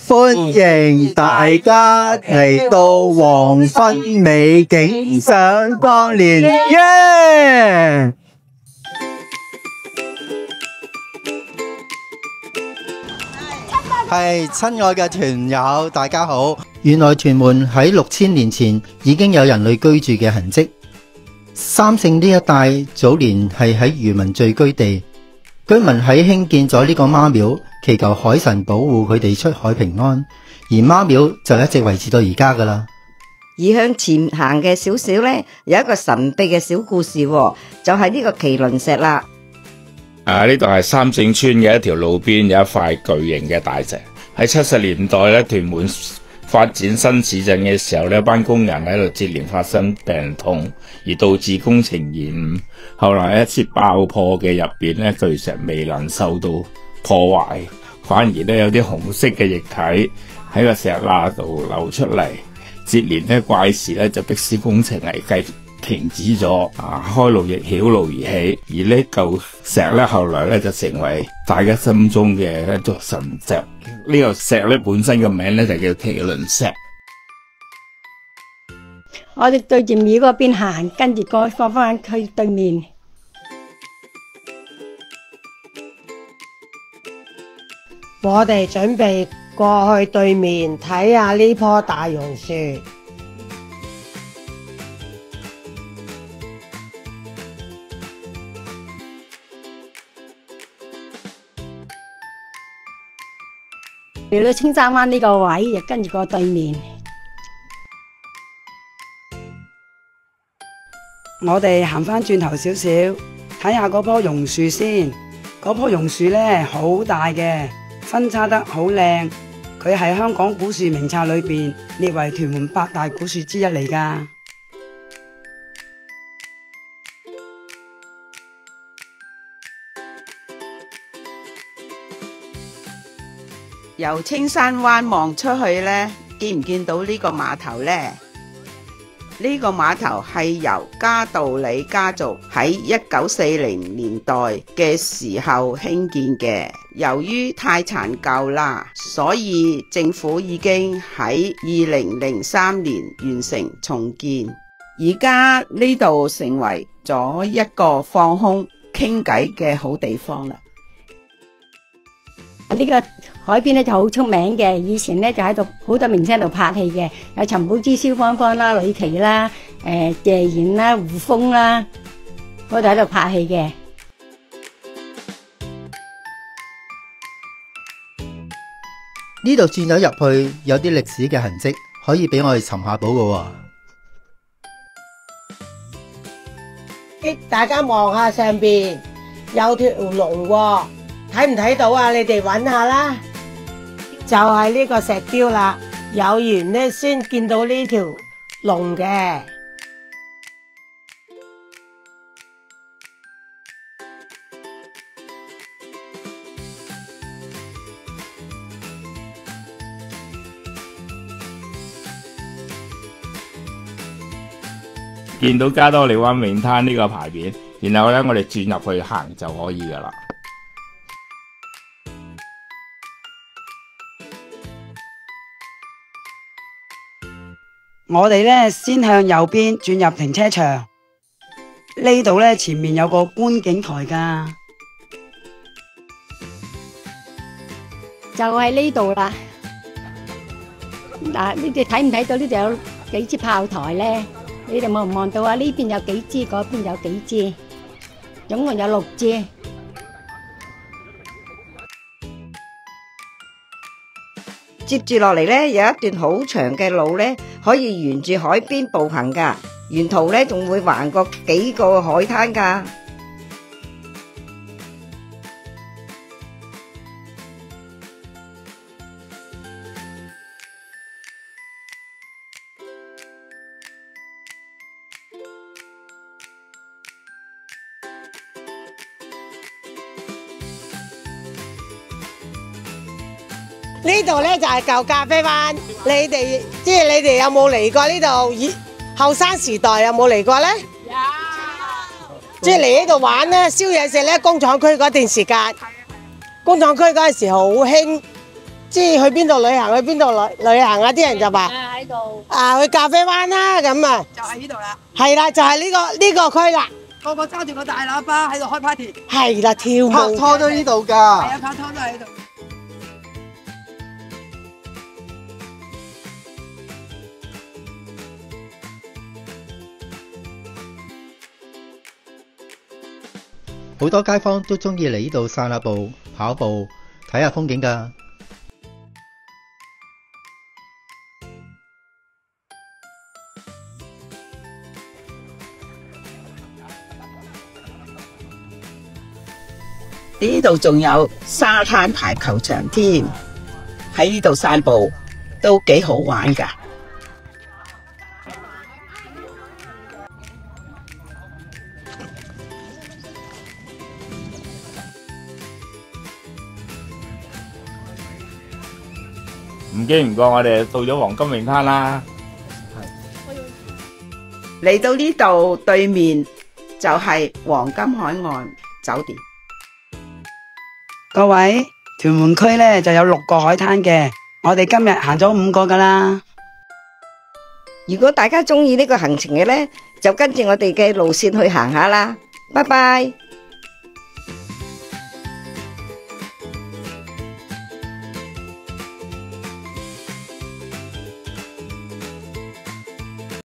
歡迎大家嚟到黃昏美景，想當年耶！係親愛嘅團友，大家好。原來屯門喺6000年前已經有人類居住嘅痕跡。三聖呢一帶早年係喺漁民聚居地，居民喺興建咗呢個媽廟，祈求海神保護佢哋出海平安，而媽廟就一直維持到而家噶啦。而向前行嘅少少呢，有一個神秘嘅小故事，就係呢個麒麟石啦。呢度係三聖村嘅一條路邊有一塊巨型嘅大石。喺70年代咧，屯門發展新市鎮嘅時候呢，班工人喺度接連發生病痛，而導致工程延誤。後來一次爆破嘅入邊呢，巨石未能受到破壞，反而呢有啲紅色嘅液體喺個石罅度流出嚟。接連呢怪事呢就迫使工程危機停止咗，開路亦曉路而起。而呢嚿石呢，後來呢就成為大家心中嘅一座神石。呢個石呢本身嘅名呢就叫麒麟石。我哋對住廟嗰邊行，跟住過翻去對面。我哋準備過去對面睇下呢棵大榕樹。嚟到青山灣呢個位，就跟住過對面。我哋行翻轉頭少少，睇下嗰棵榕樹先。嗰棵榕樹呢，好大嘅，分叉得好靚。佢係香港古樹名冊裏邊列為屯門8大古樹之一嚟㗎。由青山灣望出去呢，見唔見到呢個碼頭呢？呢個碼頭係由嘉道理家族喺1940年代嘅時候興建嘅。由於太殘舊啦，所以政府已經喺2003年完成重建。而家呢度成為咗一個放空傾偈嘅好地方啦。呢個海邊咧就好出名嘅，以前咧就喺度好多明星喺度拍戲嘅，有陳寶芝、蕭芳芳啦、呂奇啦、謝賢啦、胡楓啦，嗰度喺度拍戲嘅。呢度轉咗入去有啲歷史嘅痕跡，可以俾我哋尋下寶㗎喎。大家望下上邊有條龍喎，睇唔睇到啊？你哋揾下啦，就係呢個石雕啦。有緣呢先見到呢條龍嘅。見到加多利灣泳灘呢個牌匾，然後呢，我哋轉入去行就可以噶啦。我哋呢先向右邊轉入停車場，呢度呢前面有個觀景台噶，就喺呢度啦。嗱，你哋睇唔睇到呢度有幾支炮台呢？你哋望唔望到啊？呢邊有幾支，嗰邊有幾支，總共有6支。接住落嚟呢，有一段好長嘅路呢，可以沿住海邊步行噶，沿途呢仲會橫過幾個海灘噶。呢度呢就係舊咖啡灣，你哋有冇嚟過呢度？後生時代有冇嚟過呢？有。即係嚟呢度玩呢，燒嘢食呢，工廠區嗰段時間，工廠區嗰陣時好興即係去邊度旅行，去邊度旅行啊！啲人就話喺度，去咖啡灣啦咁啊，就喺呢度啦，係啦，就係呢個區啦，個個揸住個大喇叭喺度開 party，係啦，跳舞拍拖都呢度㗎。係啊，拍拖都喺度。好多街坊都中意嚟呢度散下步、跑步、睇下風景㗎。呢度仲有沙灘排球場添，喺呢度散步都幾好玩㗎。唔經唔覺，我哋到咗黃金泳灘啦。嚟到呢度對面就係黃金海岸酒店。各位，屯門區呢就有6個海灘嘅，我哋今日行咗5個㗎啦。如果大家中意呢個行程嘅呢，就跟住我哋嘅路線去行下啦。拜拜。